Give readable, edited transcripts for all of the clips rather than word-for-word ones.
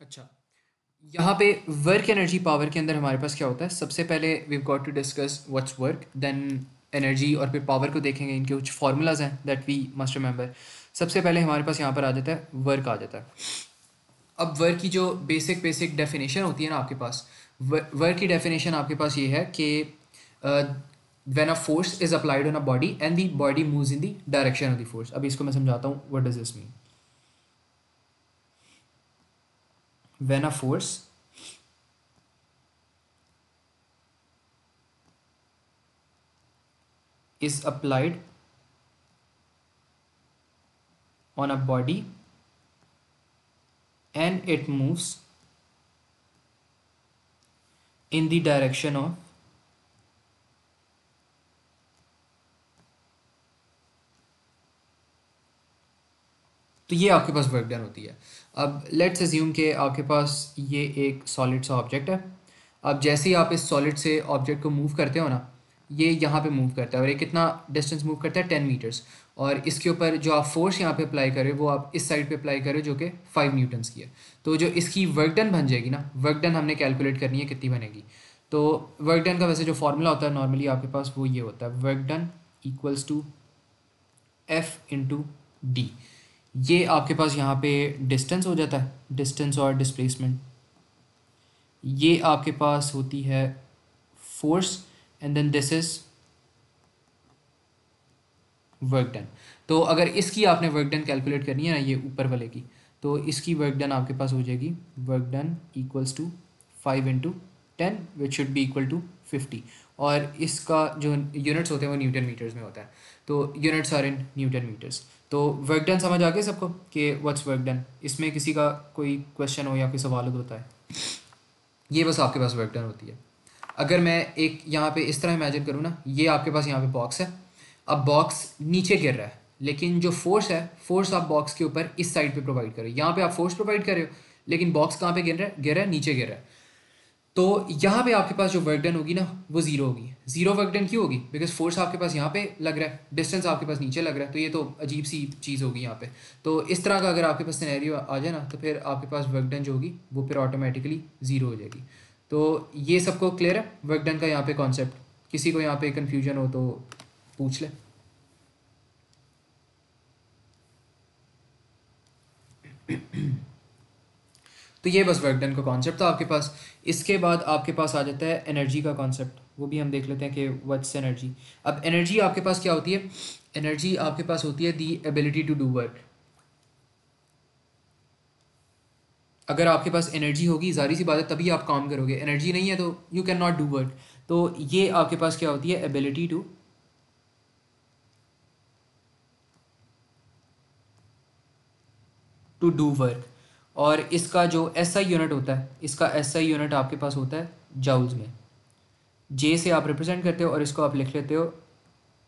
अच्छा, यहाँ पे वर्क एनर्जी पावर के अंदर हमारे पास क्या होता है? सबसे पहले we got to discuss what's work, then energy और फिर पावर को देखेंगे। इनके कुछ फार्मूलाज हैं दैट वी मस्ट रिमेंबर। सबसे पहले हमारे पास यहाँ पर आ जाता है वर्क आ जाता है। अब वर्क की जो बेसिक बेसिक डेफिनेशन होती है ना आपके पास, वर्क की डेफिनेशन आपके पास ये है कि when a force is applied on a body and the body moves in the direction of the force. अभी इसको मैं समझाता हूँ, what does this mean. When a force is applied on a body and it moves in the direction of तो ये आपके पास work done होती है। अब लेट्स अज्यूम कि आपके पास ये एक सॉलिड सा ऑब्जेक्ट है। अब जैसे ही आप इस सॉलिड से ऑब्जेक्ट को मूव करते हो ना, ये यहाँ पे मूव करता है और ये कितना डिस्टेंस मूव करता है? 10 मीटर्स। और इसके ऊपर जो आप फोर्स यहाँ पे अप्लाई कर रहे हो वो आप इस साइड पे अप्लाई कर रहे हो जो कि 5 न्यूटन्स की है। तो जो इसकी वर्क डन बन जाएगी ना, वर्क डन हमने कैलकुलेट करनी है कितनी बनेगी। तो वर्क डन का वैसे जो फॉर्मूला होता है नॉर्मली आपके पास वो ये होता है, work done equals to F into D. ये आपके पास यहाँ पे डिस्टेंस हो जाता है, डिस्टेंस और डिस्प्लेसमेंट। ये आपके पास होती है force and then this is work done. तो अगर इसकी आपने वर्क डन कैलकुलेट करनी है ना, ये यूपर वाले की, तो इसकी वर्क डन आपके पास हो जाएगी work done equals to 5 into 10 which should be equal to 50। और इसका जो यूनिट्स होते हैं वो न्यूटन मीटर्स में होता है। तो units are in newton metres. तो वर्क डन समझ आ गया सबको कि व्हाट्स वर्क डन? इसमें किसी का कोई क्वेश्चन हो या कोई सवाल होता है? ये बस आपके पास वर्क डन होती है। अगर मैं एक यहाँ पे इस तरह इमेजिन करूँ ना, ये आपके पास यहाँ पे बॉक्स है। अब बॉक्स नीचे गिर रहा है, लेकिन जो फोर्स है, फोर्स आप बॉक्स के ऊपर इस साइड पे प्रोवाइड कर रहे हो। यहाँ पे आप फोर्स प्रोवाइड कर रहे हो, लेकिन बॉक्स कहाँ पे गिर रहा है? गिर रहा है नीचे गिर रहा है। तो यहाँ पे आपके पास जो वर्क डन होगी ना वो जीरो होगी। जीरो वर्क डन क्यों होगी? बिकॉज फोर्स आपके पास यहाँ पे लग रहा है, डिस्टेंस आपके पास नीचे लग रहा है। तो ये तो अजीब सी चीज़ होगी यहाँ पे। तो इस तरह का अगर आपके पास सिनेरियो आ जाए ना, तो फिर आपके पास वर्क डन जो होगी वो फिर ऑटोमेटिकली ज़ीरो हो जाएगी। तो ये सबको क्लियर है वर्क डन का यहाँ पे कॉन्सेप्ट? किसी को यहाँ पे कन्फ्यूजन हो तो पूछ ले। तो ये बस वर्क डन का कॉन्सेप्ट था आपके पास। इसके बाद आपके पास आ जाता है एनर्जी का कॉन्सेप्ट। वो भी हम देख लेते हैं कि व्हाट्स एनर्जी। अब एनर्जी आपके पास क्या होती है? एनर्जी आपके पास होती है the ability to do work. अगर आपके पास एनर्जी होगी, जारी सी बात है, तभी आप काम करोगे। एनर्जी नहीं है तो you can not do work. तो ये आपके पास क्या होती है? Ability to do work. और इसका जो एसआई यूनिट होता है, इसका एसआई यूनिट आपके पास होता है जाउल्स में। जे से आप रिप्रेजेंट करते हो और इसको आप लिख लेते हो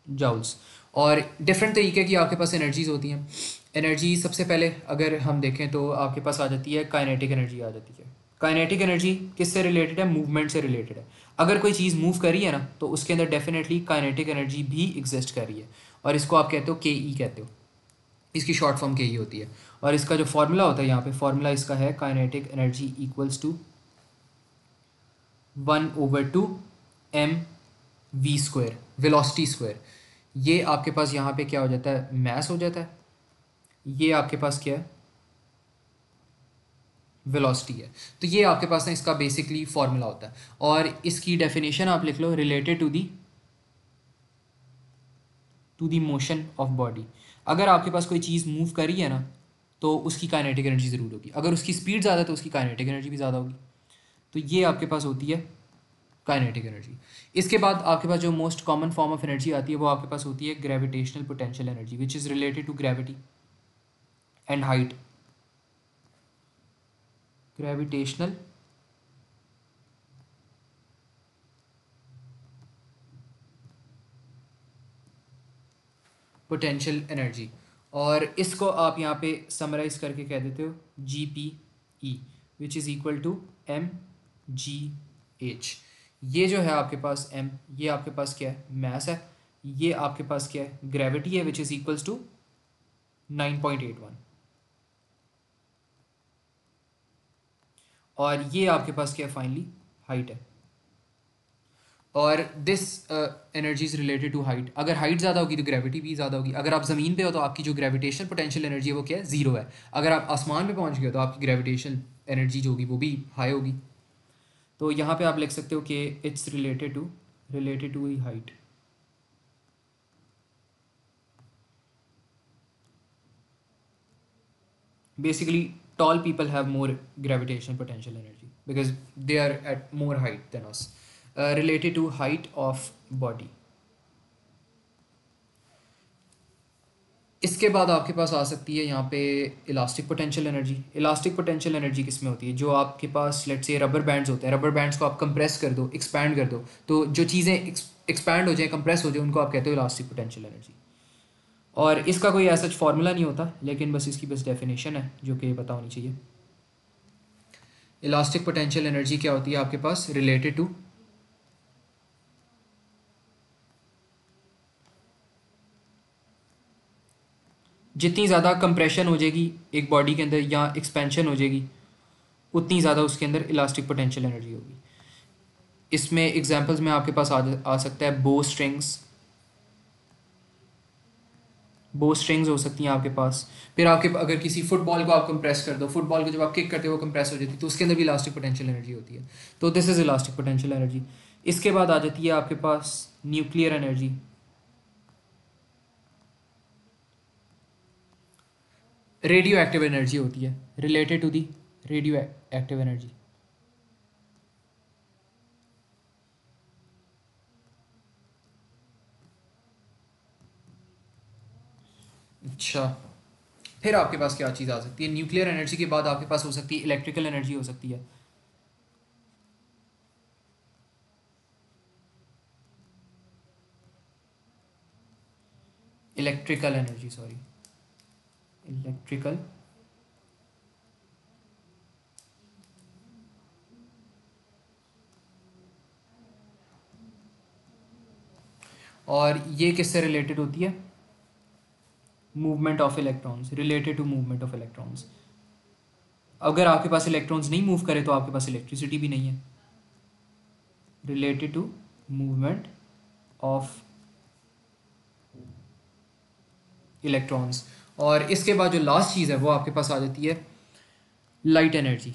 जाउल्स। और डिफरेंट तरीके की आपके पास एनर्जीज होती हैं। एनर्जी सबसे पहले अगर हम देखें तो आपके पास आ जाती है काइनेटिक एनर्जी आ जाती है। काइनेटिक एनर्जी किससे रिलेटेड है? मूवमेंट से रिलेटेड है। अगर कोई चीज़ मूव कर रही है ना, तो उसके अंदर डेफिनेटली काइनेटिक एनर्जी भी एग्जिस्ट कर रही है। और इसको आप कहते हो के ई कहते हो। इसकी शॉर्ट फॉर्म के ई होती है। और इसका जो फॉर्मूला होता है यहाँ पे, फॉर्मूला इसका है kinetic energy equals to 1/2 m v square, velocity square. ये आपके पास यहाँ पे क्या हो जाता है? मैस हो जाता है। ये आपके पास क्या है? वेलोसिटी है। तो ये आपके पास ना इसका बेसिकली फॉर्मूला होता है। और इसकी डेफिनेशन आप लिख लो, related to the motion of body. अगर आपके पास कोई चीज़ मूव कर रही है ना, तो उसकी काइनेटिक एनर्जी ज़रूर होगी। अगर उसकी स्पीड ज़्यादा है तो उसकी काइनेटिक एनर्जी भी ज़्यादा होगी। तो ये आपके पास होती है काइनेटिक एनर्जी। इसके बाद आपके पास जो most common form of energy आती है वो आपके पास होती है gravitational potential energy, which is related to gravity and height. Gravitational potential energy. और इसको आप यहाँ पे समराइज करके कह देते हो G P E, which is equal to M G H. ये जो है आपके पास एम, ये आपके पास क्या है? मैस है। ये आपके पास क्या है? ग्रेविटी है, विच इज़ इक्वल्स टू 9.81। और ये आपके पास क्या है फाइनली हाइट है। और this energy is related to height. अगर हाइट ज़्यादा होगी तो ग्रेविटी भी ज़्यादा होगी। अगर आप ज़मीन पे हो तो आपकी जो ग्रेविटेशनल पोटेंशियल एनर्जी है वो क्या है, ज़ीरो है। अगर आप आसमान पे पहुंच गए तो आपकी ग्रेविटेशनल एनर्जी जो होगी वो भी हाई होगी। तो यहाँ पे आप लिख सकते हो कि इट्स रिलेटेड टू ही height. Basically, tall people have more gravitational potential energy because they are at more height than us. Related to height of body. इसके बाद आपके पास आ सकती है यहाँ पे elastic potential energy. Elastic potential energy किस में होती है, जो आपके पास लेट्स से रबर बैंड्स होते हैं, रबर बैंड्स को आप कंप्रेस कर दो, एक्सपैंड कर दो, तो जो चीज़ें एक्सपैंड हो जाए, कंप्रेस हो जाए, उनको आप कहते हो इलास्टिक पोटेंशियल एनर्जी। और इसका कोई ऐसा फॉर्मूला नहीं होता, लेकिन बस इसकी बस डेफिनेशन है जो कि पता होनी चाहिए। इलास्टिक पोटेंशियल एनर्जी क्या होती है आपके पास, रिलेटेड टू जितनी ज़्यादा कंप्रेशन हो जाएगी एक बॉडी के अंदर या एक्सपेंशन हो जाएगी, उतनी ज़्यादा उसके अंदर इलास्टिक पोटेंशियल एनर्जी होगी। इसमें एग्जांपल्स में आपके पास आ सकता है बो स्ट्रिंग्स हो सकती हैं आपके पास। फिर आपके अगर किसी फुटबॉल को आप कंप्रेस कर दो, फुटबॉल को जब आप किक करते हो वो कंप्रेस हो जाती है, तो उसके अंदर भी इलास्टिक पोटेंशियल एनर्जी होती है। तो this is elastic potential energy. इसके बाद आ जाती है आपके पास nuclear energy. Radioactive energy होती है, related to the radioactive energy. अच्छा, फिर आपके पास क्या चीज़ आ सकती है, न्यूक्लियर एनर्जी के बाद आपके पास हो सकती है इलेक्ट्रिकल एनर्जी हो सकती है। इलेक्ट्रिकल एनर्जी, सॉरी, इलेक्ट्रिकल और ये किससे रिलेटेड होती है, movement of electrons, related to movement of electrons. अगर आपके पास इलेक्ट्रॉन्स नहीं मूव करे तो आपके पास इलेक्ट्रिसिटी भी नहीं है। Related to movement of electrons. और इसके बाद जो लास्ट चीज़ है वो आपके पास आ जाती है लाइट एनर्जी।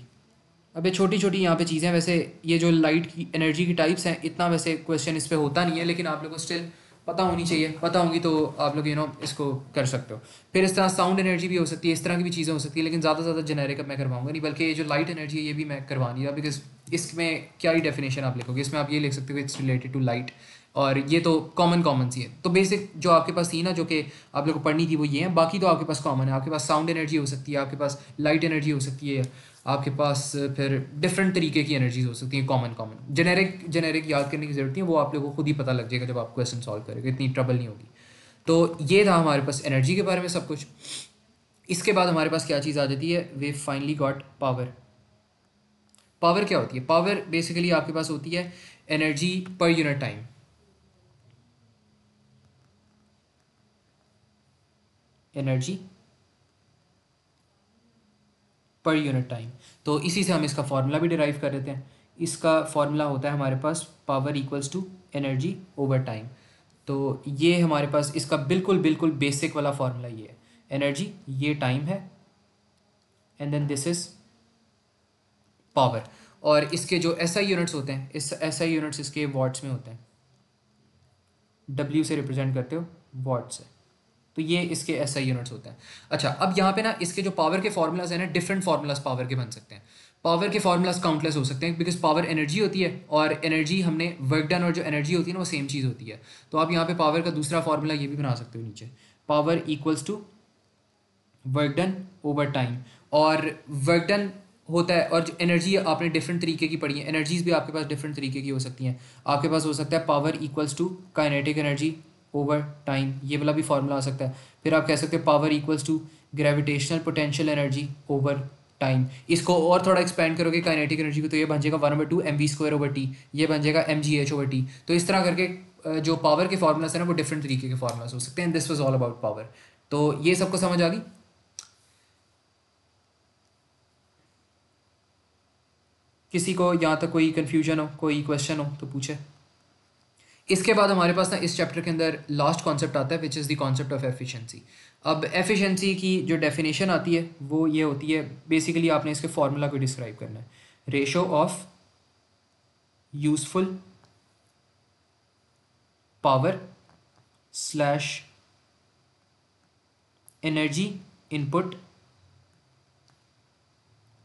अब ये छोटी छोटी यहाँ पे चीज़ें, वैसे ये जो लाइट की एनर्जी की टाइप्स हैं, इतना वैसे क्वेश्चन इस पे होता नहीं है, लेकिन आप लोगों को स्टिल पता होनी चाहिए। पता होंगी तो आप लोग इसको कर सकते हो। फिर इस तरह साउंड एनर्जी भी हो सकती है, इस तरह की भी चीज़ें हो सकती है, लेकिन ज़्यादा से ज़्यादा जेनेरिक अब मैं करवाऊंगा नहीं, बल्कि ये जो लाइट एनर्जी है ये भी मैं करवा नहीं रहा, बिकॉज इसमें क्या ही डेफिनेशन आप लिखोगे, इसमें आप ये लिख सकते हो इट्स रिलेटेड टू लाइट, और ये तो कॉमन सी है। तो बेसिक जो आपके पास थी ना, जो कि आप लोग को पढ़नी थी, वो ये है। बाकी तो आपके पास कॉमन है, आपके पास साउंड एनर्जी हो सकती है, आपके पास लाइट एनर्जी हो सकती है, आपके पास फिर डिफरेंट तरीके की एनर्जीज हो सकती हैं, कॉमन जेनेरिक याद करने की जरूरत नहीं है, वो आप लोगों को खुद ही पता लग जाएगा जब आप क्वेश्चन सॉल्व करेंगे, इतनी ट्रबल नहीं होगी। तो ये था हमारे पास एनर्जी के बारे में सब कुछ। इसके बाद हमारे पास क्या चीज़ आ जाती है, वे फाइनली गॉट पावर। पावर क्या होती है, पावर बेसिकली आपके पास होती है energy per unit time. Energy per unit time. तो इसी से हम इसका फॉर्मूला भी डिराइव कर लेते हैं। इसका फॉर्मूला होता है हमारे पास power equals to energy over time. तो ये हमारे पास इसका बिल्कुल बिल्कुल बेसिक वाला फॉर्मूला ये है, एनर्जी ये टाइम है, and then this is power. और इसके जो एसआई यूनिट्स होते हैं, इस एसआई यूनिट्स इसके वॉट्स में होते हैं, डब्ल्यू से रिप्रेजेंट करते हो वॉट से, तो ये इसके एसआई यूनिट्स होते हैं। अच्छा, अब यहाँ पे ना इसके जो पावर के फार्मूलाज हैं ना, डिफरेंट फार्मूलाज पावर के बन सकते हैं। पावर के फार्मूलाज काउंटलेस हो सकते हैं, बिकॉज पावर एनर्जी होती है, और एनर्जी हमने वर्क डन और जो एनर्जी होती है ना वो सेम चीज़ होती है। तो आप यहाँ पे पावर का दूसरा फार्मूला ये भी बना सकते हो नीचे, power equals to work done over time. और वर्क डन होता है, और जो एनर्जी आपने डिफरेंट तरीके की पढ़ी है, एनर्जीज भी आपके पास डिफरेंट तरीके की हो सकती हैं। आपके पास हो सकता है power equals to kinetic energy over time, ये वाला भी फार्मूला आ सकता है। फिर आप कह सकते हैं power equals to gravitational potential energy over time. इसको और थोड़ा एक्सपेंड करोगे काइनेटिक एनर्जी को, तो ये बन जाएगा 1/2 mv²/t, ये बन जाएगा mgh/t। तो इस तरह करके जो पावर के फार्मूलाज हैं ना वो डिफरेंट तरीके के फार्मूलाज हो सकते हैं। This was all about power. तो ये सबको समझ आ गई। किसी को यहाँ तक कोई कन्फ्यूजन हो, कोई क्वेश्चन हो तो पूछे। इसके बाद हमारे पास ना इस चैप्टर के अंदर लास्ट कॉन्सेप्ट आता है which is the concept of efficiency. अब एफिशिएंसी की जो डेफिनेशन आती है वो ये होती है, बेसिकली आपने इसके फार्मूला को डिस्क्राइब करना है, ratio of useful power slash energy input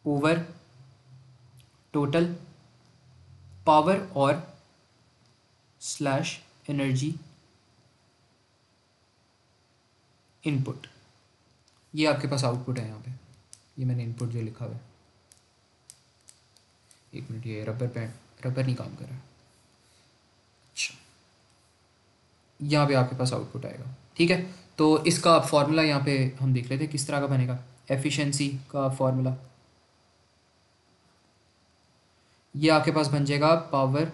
over total power और स्लैश एनर्जी इनपुट। ये आपके पास आउटपुट है यहाँ पे, ये मैंने इनपुट जो लिखा हुआ है, एक मिनट, ये रबर नहीं काम कर रहा है। अच्छा, यहाँ पे आपके पास आउटपुट आएगा, ठीक है। तो इसका फॉर्मूला यहाँ पे हम देख लेते हैं किस तरह का बनेगा। एफिशिएंसी का फॉर्मूला ये आपके पास बन जाएगा power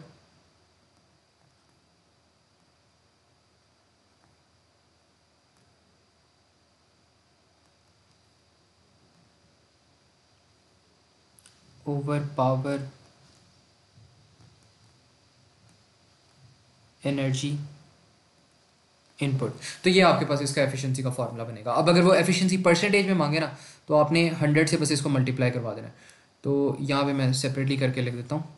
over power energy input. तो ये आपके पास इसका एफिशिएंसी का फॉर्मूला बनेगा। अब अगर वो एफिशिएंसी परसेंटेज में मांगे ना तो आपने 100 से बस इसको मल्टीप्लाई करवा देना है। तो यहाँ पे मैं सेपरेटली करके लिख देता हूँ।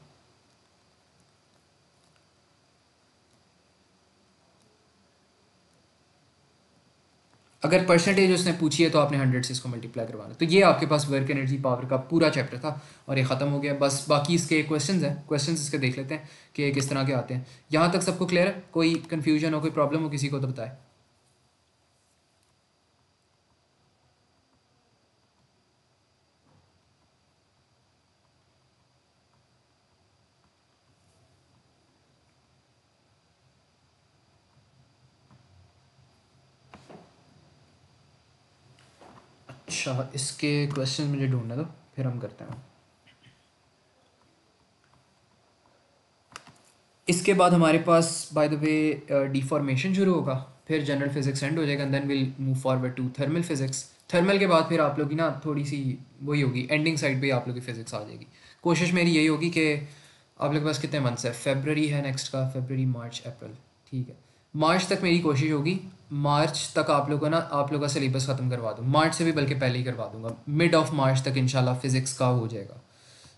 अगर परसेंटेज उसने पूछी है तो आपने 100 से इसको मल्टीप्लाई करवाना। तो ये आपके पास वर्क एनर्जी पावर का पूरा चैप्टर था और ये ख़त्म हो गया। बस बाकी इसके क्वेश्चंस हैं, क्वेश्चंस इसके देख लेते हैं कि किस तरह के आते हैं। यहाँ तक सबको क्लियर है? कोई कन्फ्यूजन हो, कोई प्रॉब्लम हो किसी को तो बताए। अच्छा, इसके क्वेश्चन मुझे ढूंढना दो, फिर हम करते हैं। इसके बाद हमारे पास बाय द वे डिफॉर्मेशन शुरू होगा, फिर जनरल फिजिक्स एंड हो जाएगा, and then will move forward to thermal physics. Thermal के बाद फिर आप लोग की ना थोड़ी सी वही होगी, एंडिंग साइड पे आप लोग की फिजिक्स आ जाएगी। कोशिश मेरी यही होगी कि आप लोग के पास कितने मंथ्स है, फेबररी है नेक्स्ट का, फेबररी मार्च अप्रैल, ठीक है। मार्च तक मेरी कोशिश होगी, मार्च तक आप लोग को ना आप लोग का सिलेबस ख़त्म करवा दूँ, मार्च से भी बल्कि पहले ही करवा दूँगा। मिड ऑफ मार्च तक इंशाल्लाह फिज़िक्स का हो जाएगा।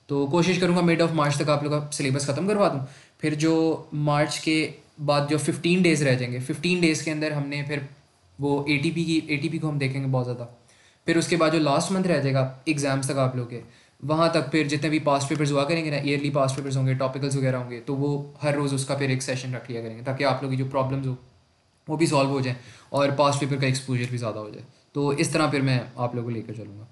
तो कोशिश करूँगा मिड ऑफ मार्च तक आप लोग का सिलेबस ख़त्म करवा दूँ। फिर जो मार्च के बाद जो 15 डेज़ रह जाएंगे, 15 डेज़ के अंदर हमने फिर वो एटीपी को हम देखेंगे बहुत ज़्यादा। फिर उसके बाद जो लास्ट मंथ रह जाएगा एग्ज़ाम्स तक आप लोग के, वहाँ तक फिर जितने भी पास्ट पेपर्स हुआ करेंगे ना, ईयरली पास्ट पेपर्स होंगे, टॉपिकल्स वगैरह होंगे, तो वो हर रोज़ उसका फिर एक सेशन रख लिया करेंगे ताकि आप लोग की जो प्रॉब्लम्स हो वो भी सॉल्व हो जाए और पास्ट पेपर का एक्सपोजर भी ज़्यादा हो जाए। तो इस तरह फिर मैं आप लोगों को लेकर चलूँगा।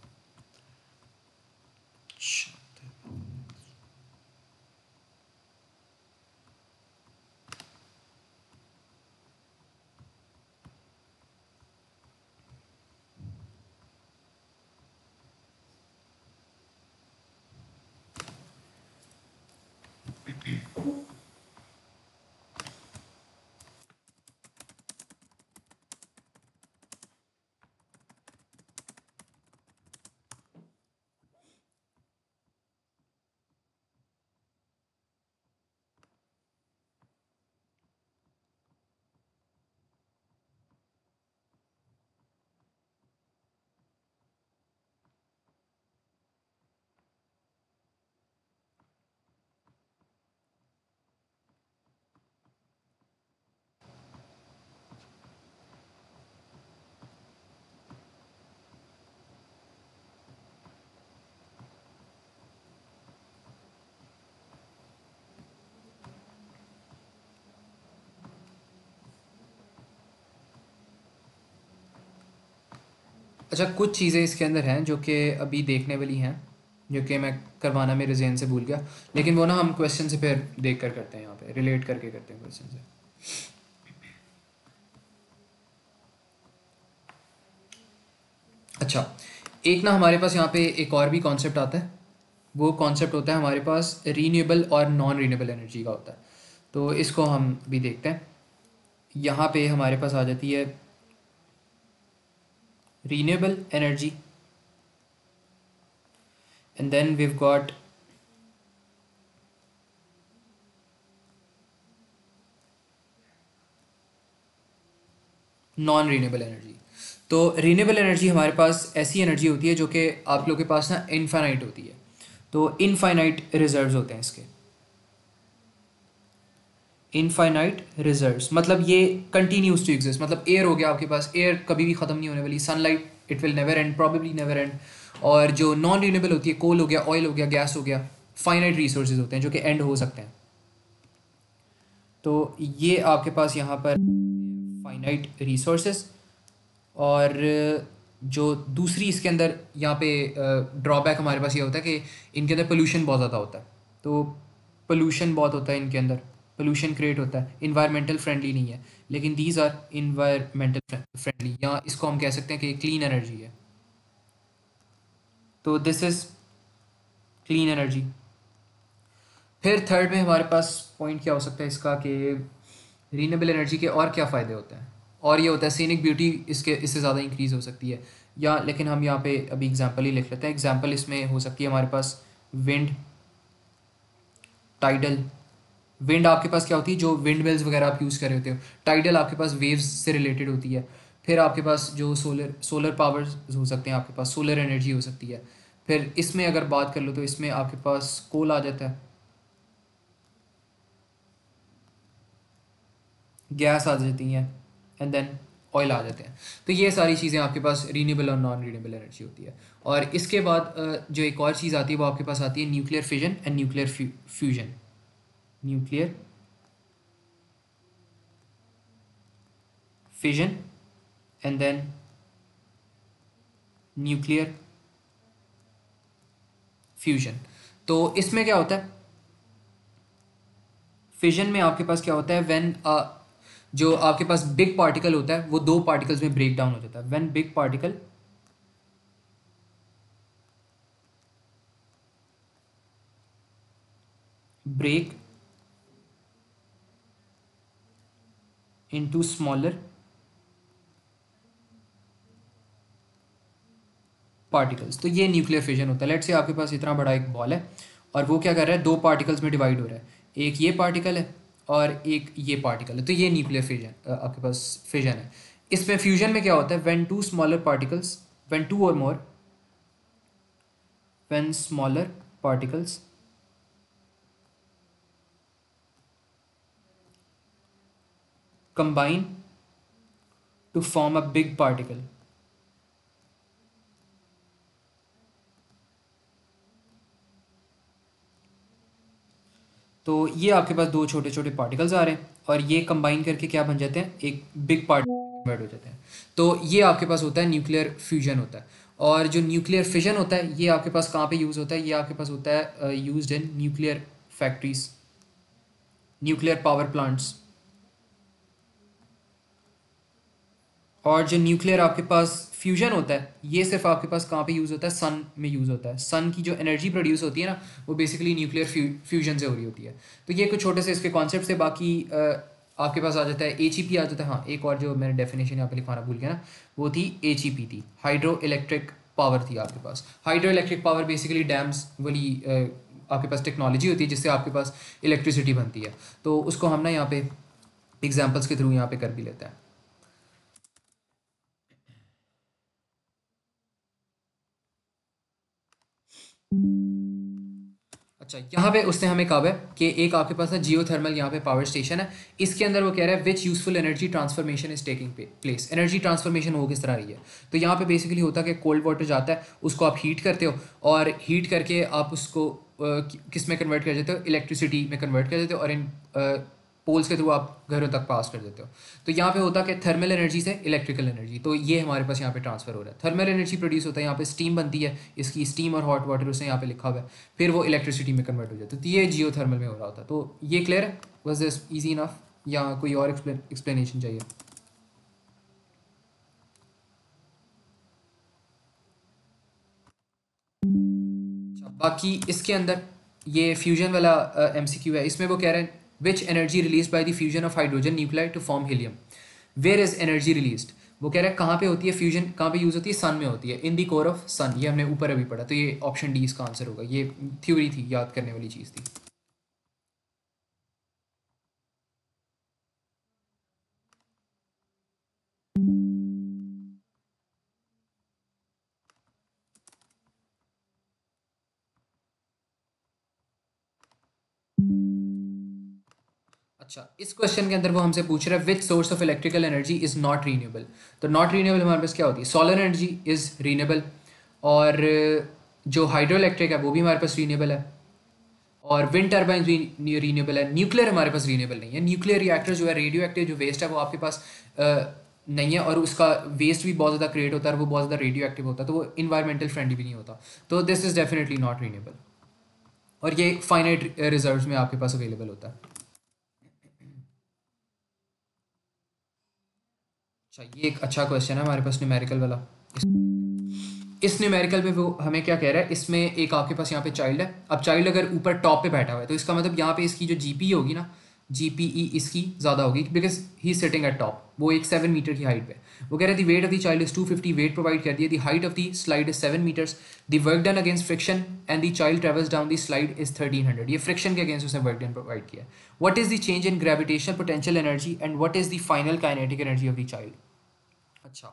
अच्छा, कुछ चीज़ें इसके अंदर हैं जो कि अभी देखने वाली हैं, जो कि मैं करवाना मेरे जहन से भूल गया, लेकिन वो ना हम क्वेश्चन से फिर देख कर करते हैं, यहाँ पे रिलेट करके करते हैं क्वेश्चन से। अच्छा, एक ना हमारे पास यहाँ पे एक और भी कॉन्सेप्ट आता है, वो कॉन्सेप्ट होता है हमारे पास रीन्यूएबल और नॉन रीन्यूएबल एनर्जी का होता है। तो इसको हम भी देखते हैं। यहाँ पे हमारे पास आ जाती है renewable energy, and then we've got non renewable energy. तो रीनेबल एनर्जी हमारे पास ऐसी एनर्जी होती है जो कि आप लोग के पास ना इनफाइनाइट होती है। तो इनफाइनाइट रिजर्व्स होते हैं इसके। इनफाइनाइट रिजर्व्स मतलब ये कंटिन्यूस टू एग्जिस्ट, मतलब एयर हो गया आपके पास, एयर कभी भी ख़त्म नहीं होने वाली, sunlight it will never and, probably never and. और जो नॉन रीनेबल होती है, कोल हो गया, ऑयल हो गया, गैस हो गया, फाइनाइट रिसोर्सेज होते हैं जो कि एंड हो सकते हैं। तो ये आपके पास यहाँ पर फाइनाइट रिसोर्सेज। और जो दूसरी इसके अंदर यहाँ पे ड्रॉबैक हमारे पास ये होता है कि इनके अंदर पोल्यूशन बहुत ज़्यादा होता है। तो पोल्यूशन बहुत होता है इनके अंदर, पोल्यूशन क्रिएट होता है, इन्वायरमेंटल फ्रेंडली नहीं है। लेकिन दीज आर इन्वायरमेंटल फ्रेंडली, या इसको हम कह सकते हैं कि क्लीन एनर्जी है। तो दिस इज़ क्लीन एनर्जी। फिर थर्ड में हमारे पास पॉइंट क्या हो सकता है इसका कि रीनेबल एनर्जी के और क्या फ़ायदे होते हैं। और ये होता है सीनिक ब्यूटी इसके इससे ज़्यादा इंक्रीज़ हो सकती है। या लेकिन हम यहाँ पे अभी एग्जांपल ही लिख लेते हैं। एग्जांपल इसमें हो सकती है हमारे पास विंड, टाइडल। विंड आपके पास क्या होती है, जो विंड मिल्स वगैरह आप यूज़ कर रहे होते हो। टाइडल आपके पास वेव्स से रिलेटेड होती है। फिर आपके पास जो सोलर पावर हो सकते हैं, आपके पास सोलर एनर्जी हो सकती है। फिर इसमें अगर बात कर लो तो इसमें आपके पास कोल आ जाता है, गैस आ जाती हैं, एंड देन ऑयल आ जाते हैं। तो ये सारी चीज़ें आपके पास रीनेबल और नॉन रीनेबल एनर्जी होती है। और इसके बाद जो एक और चीज़ आती है वो आपके पास आती है nuclear fission and nuclear fusion. Nuclear fission and then nuclear fusion. तो इसमें क्या होता है, फिजन में आपके पास क्या होता है, व्हेन जो आपके पास बिग पार्टिकल होता है वो दो पार्टिकल्स में ब्रेक डाउन हो जाता है। When big particle break into smaller particles, तो ये न्यूक्लियर फिजन होता है। लेट्स से आपके पास इतना बड़ा एक बॉल है और वो क्या कर रहा है, दो पार्टिकल्स में डिवाइड हो रहा है। एक ये पार्टिकल है और एक ये पार्टिकल है। तो ये न्यूक्लियर फिजन आपके पास फिजन है। इसमें फ्यूजन में क्या होता है, when two smaller particles, when two और more, when smaller particles combine to form a big particle। तो ये आपके पास दो छोटे छोटे पार्टिकल्स आ रहे हैं और ये कंबाइन करके क्या बन जाते हैं, एक बिग पार्टिकल कन्वर्ट हो जाते हैं। तो ये आपके पास होता है न्यूक्लियर फ्यूजन होता है। और जो न्यूक्लियर फिजन होता है ये आपके पास कहाँ पे यूज़ होता है, ये आपके पास होता है used in nuclear factories, nuclear power plants. और जो न्यूक्लियर आपके पास फ्यूजन होता है ये सिर्फ आपके पास कहाँ पे यूज़ होता है, सन में यूज़ होता है। सन की जो एनर्जी प्रोड्यूस होती है ना वो बेसिकली न्यूक्लियर फ्यूजन से हो रही होती है। तो ये कुछ छोटे से इसके कॉन्सेप्ट से, बाकी आपके पास आ जाता है एच आ जाता है। हाँ, एक और जो मैंने डेफिनेशन यहाँ पे लिखवाना भूल गया ना, वो थी एच थी, हाइड्रो इलेक्ट्रिक पावर थी आपके पास। Hydro electric power basically dams वाली आपके पास टेक्नोलॉजी होती है जिससे आपके पास इलेक्ट्रिसिटी बनती है। तो उसको हम ना यहाँ पे एग्जाम्पल्स के थ्रू यहाँ पे कर भी लेते हैं। अच्छा, यहाँ पे उसने हमें कहा है कि एक आपके पास ना जियोथर्मल यहाँ पे पावर स्टेशन है। इसके अंदर वो कह रहा है which useful energy transformation is taking place. Energy transformation हो किस तरह रही है, तो यहाँ पे बेसिकली होता है कि कोल्ड वाटर जाता है, उसको आप हीट करते हो और हीट करके आप उसको किस में कन्वर्ट कर देते हो, इलेक्ट्रिसिटी में कन्वर्ट कर देते हो और इन पोल्स के थ्रू आप घरों तक पास कर देते हो। तो यहाँ पे होता है कि थर्मल एनर्जी से इलेक्ट्रिकल एनर्जी, तो ये हमारे पास यहाँ पे ट्रांसफर हो रहा है। थर्मल एनर्जी प्रोड्यूस होता है, यहाँ पे स्टीम बनती है, इसकी स्टीम और हॉट वाटर उसने यहाँ पे लिखा हुआ है, फिर वो इलेक्ट्रिसिटी में कन्वर्ट हो जाता है। तो ये जियो थर्मल में हो रहा होता है। तो ये क्लियर है, वाज दिस ईजी इनफ या कोई और एक्सप्लेनेशन चाहिए? अच्छा, बाकी इसके अंदर ये फ्यूजन वाला एमसीक्यू है, इसमें वो कह रहे हैं which energy release by the fusion of hydrogen nuclide to form helium, where is energy released. वो कह रहा है कहाँ पे होती है फ्यूजन, कहाँ पे यूज़ होती है, सन में होती है, इन दी कोर ऑफ सन। ये हमने ऊपर अभी पढ़ा, तो ये ऑप्शन डी इसका आंसर होगा। ये थ्योरी थी, याद करने वाली चीज़ थी। अच्छा, इस क्वेश्चन के अंदर वो हमसे पूछ रहा है which source of electrical energy is not renewable. तो नॉट रीन्यूएबल हमारे पास क्या होती है, सोलर एनर्जी इज़ रीन्यूएबल, और जो हाइड्रो इलेक्ट्रिक है वो भी हमारे पास रीन्यूएबल है, और विंड टर्बाइन भी रीन्यूएबल है। न्यूक्लियर हमारे पास रीन्यूएबल नहीं है। न्यूक्लियर रिएक्टर जो है, रेडियो एक्टिव जो वेस्ट है वो आपके पास नहीं है, और उसका वेस्ट भी बहुत ज़्यादा क्रिएट होता है और वो बहुत ज़्यादा रेडियो एक्टिव होता है, तो वो इन्वायरमेंटल फ्रेंडली भी नहीं होता। तो this is definitely not renewable, और ये फाइनाइट रिजर्व्स में आपके पास अवेलेबल होता है। अच्छा, ये एक अच्छा क्वेश्चन है हमारे पास न्यूमेरिकल वाला। इस न्यूमेरिकल पे वो हमें क्या कह रहा है, इसमें एक आपके पास यहाँ पे चाइल्ड है। अब चाइल्ड अगर ऊपर टॉप पे बैठा हुआ है तो इसका मतलब यहाँ पे इसकी जो जीपी होगी ना, जीपीई इसकी ज़्यादा होगी, because he sitting at top. वो एक 7 मीटर की हाइट पे। वो कह रहे थे weight of the child is 250, weight provide कर दिया। The height of the slide is 7 metres, the work done against friction and the child travels down the slide is 1300। ये फ्रिक्शन के अगेंस्ट उसने वर्क डन प्रोवाइड किया। What is the change in gravitational potential energy and what is the final kinetic energy of the child. अच्छा,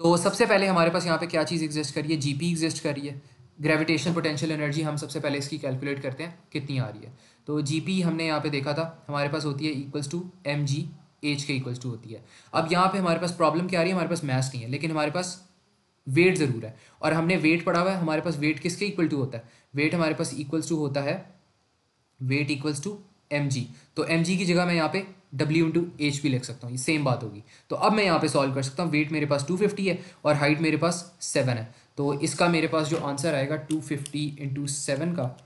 तो सबसे पहले हमारे पास यहाँ पे क्या चीज़ एग्जिस्ट कर रही है, जीपी एग्जिस्ट कर रही है। ग्रेविटेशनल पोटेंशियल एनर्जी हम सबसे पहले इसकी कैलकुलेट करते हैं कितनी आ रही है। तो जीपी हमने यहाँ पे देखा था हमारे पास होती है equals to M G H K equals to होती है। अब यहाँ पे हमारे पास प्रॉब्लम क्या आ रही है, हमारे पास मैथ नहीं है लेकिन हमारे पास वेट ज़रूर है, और हमने वेट पढ़ा हुआ है। हमारे पास वेट किसके इक्वल टू होता है, वेट हमारे पास इक्वल्स टू होता है weight equals to M G. तो एम जी की जगह मैं यहाँ पे डब्ल्यू इंटू एच भी लिख सकता हूँ, ये सेम बात होगी। तो अब मैं यहाँ पे सॉल्व कर सकता हूँ। वेट मेरे पास 250 है और हाइट मेरे पास 7 है, तो इसका मेरे पास जो आंसर आएगा 250 इंटू 7 का,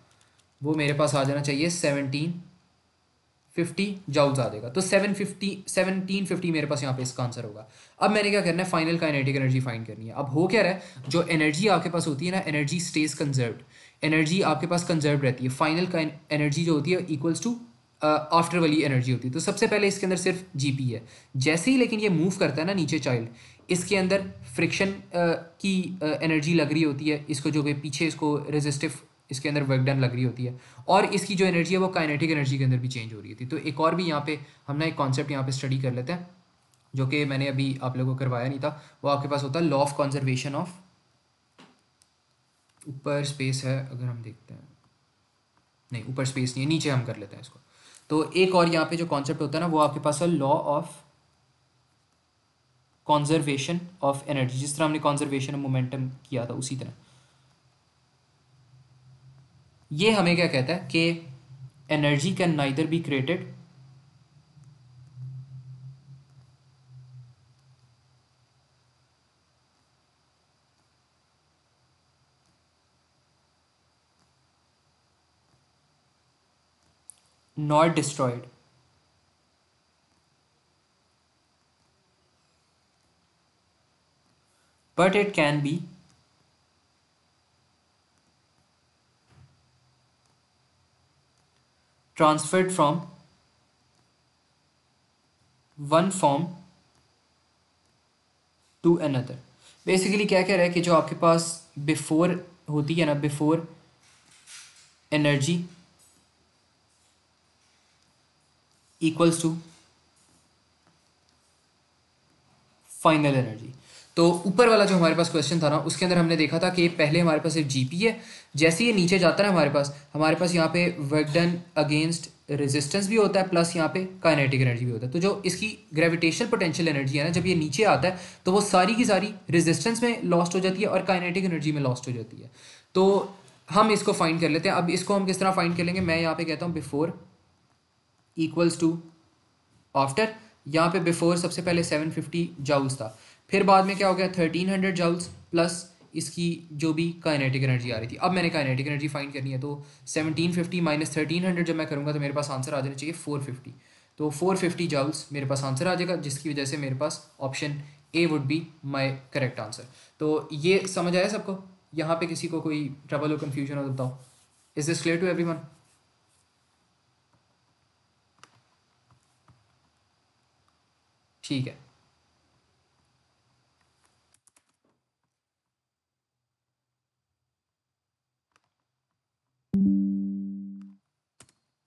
वो मेरे पास आ जाना चाहिए 1750 जाउल्स आ जाएगा। तो 1750 मेरे पास यहाँ पे इसका आंसर होगा। अब मैंने क्या करना है, फाइनल काइनेटिक एनर्जी फाइंड करनी है। अब हो क्या रहा है, जो एनर्जी आपके पास होती है ना, एनर्जी स्टेज कंजर्व्ड, एनर्जी आपके पास कंजर्व रहती है। फाइनल का एनर्जी जो होती है इक्वल्स टू आफ्टर वाली एनर्जी होती है। तो सबसे पहले इसके अंदर सिर्फ जीपी है। जैसे ही लेकिन ये मूव करता है ना नीचे चाइल्ड, इसके अंदर फ्रिक्शन की एनर्जी लग रही होती है, इसको जो भी पीछे इसको रेजिस्टिव इसके अंदर वर्क डन लग रही होती है, और इसकी जो एनर्जी है वो काइनेटिक एनर्जी के अंदर भी चेंज हो रही थी। तो एक और भी यहाँ पे हम ना एक कॉन्सेप्ट यहाँ पे स्टडी कर लेते हैं, जो कि मैंने अभी आप लोगों को करवाया नहीं था। वो आपके पास होता है लॉ ऑफ कंजर्वेशन ऑफ, ऊपर स्पेस है अगर हम देखते हैं, नहीं ऊपर स्पेस नहीं है, नीचे हम कर लेते हैं इसको। तो एक और यहाँ पे जो कॉन्सेप्ट होता है ना, वो आपके पास है law of conservation of energy. जिस तरह हमने कॉन्जर्वेशन ऑफ मोमेंटम किया था उसी तरह ये हमें क्या कहता है कि energy can neither be created nor destroyed, but it can be transferred from one form to another। Basically क्या कह रहा है कि जो आपके पास बिफोर होती है ना, before energy equals to final energy. तो ऊपर वाला जो हमारे पास क्वेश्चन था ना, उसके अंदर हमने देखा था कि पहले हमारे पास एक जीपी है, जैसे ये नीचे जाता है हमारे पास यहाँ पे वर्क डन अगेंस्ट रेजिस्टेंस भी होता है, प्लस यहाँ पे काइनेटिक एनर्जी भी होता है। तो जो इसकी ग्रेविटेशनल पोटेंशियल एनर्जी है ना, जब ये नीचे आता है तो वो सारी की सारी रेजिस्टेंस में लॉस्ट हो जाती है और काइनेटिक एनर्जी में लॉस्ट हो जाती है। तो हम इसको फाइंड कर लेते हैं। अब इसको हम किस तरह फाइंड कर लेंगे, मैं यहाँ पे कहता हूँ बिफोर इक्वल्स टू आफ्टर। यहाँ पे बिफोर सबसे पहले 750 जाउल्स था, फिर बाद में क्या हो गया 1300 जाउल्स, प्लस इसकी जो भी काइनेटिक एनर्जी आ रही थी। अब मैंने काइनेटिक एनर्जी फाइंड करनी है, तो 1750 माइनस 1300 जब मैं करूँगा तो मेरे पास आंसर आ जाना चाहिए 450। तो 450 जाउल्स मेरे पास आंसर आ जाएगा, जिसकी वजह से मेरे पास option A would be my correct answer. तो ये समझ आया सबको, यहाँ पे किसी को कोई ट्रबल और कन्फ्यूजन हो तो बताओ। Is this clear to everyone? ठीक है।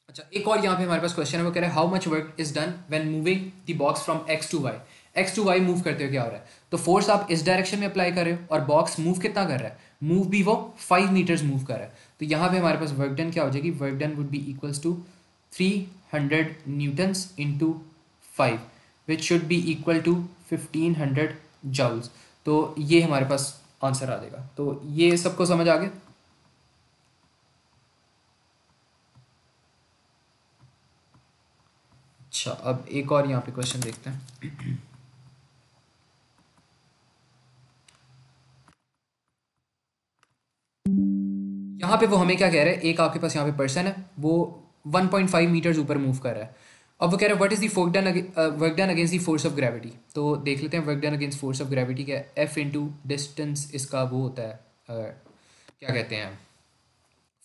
अच्छा, एक और यहाँ पे हमारे पास क्वेश्चन है, वो कह रहा है how much work is done when moving the box from X to Y. X to Y move करते हुए क्या हो रहा है, तो फोर्स आप इस डायरेक्शन में अप्लाई कर रहे हो और बॉक्स मूव कितना कर रहा है, मूव भी वो 5 मीटर्स मूव कर रहा है। तो यहाँ पे हमारे पास वर्क डन क्या हो जाएगी, work done would be equals to 300 newtons into 5 which should be equal to 1500 joules. तो ये हमारे पास आंसर आ जाएगा। तो ये सबको समझ आ गया। अच्छा, अब एक और यहाँ पे क्वेश्चन देखते हैं। यहाँ पे वो हमें क्या कह रहा है, एक आपके पास यहाँ पे पर्सन है, वो 1.5 मीटर्स ऊपर मूव कर रहा है। अब वो कह रहा है what is the work done against the force of gravity. तो देख लेते हैं work done against force of gravity क्या है। एफ इंटू डिस्टेंस इसका वो होता है, क्या कहते हैं,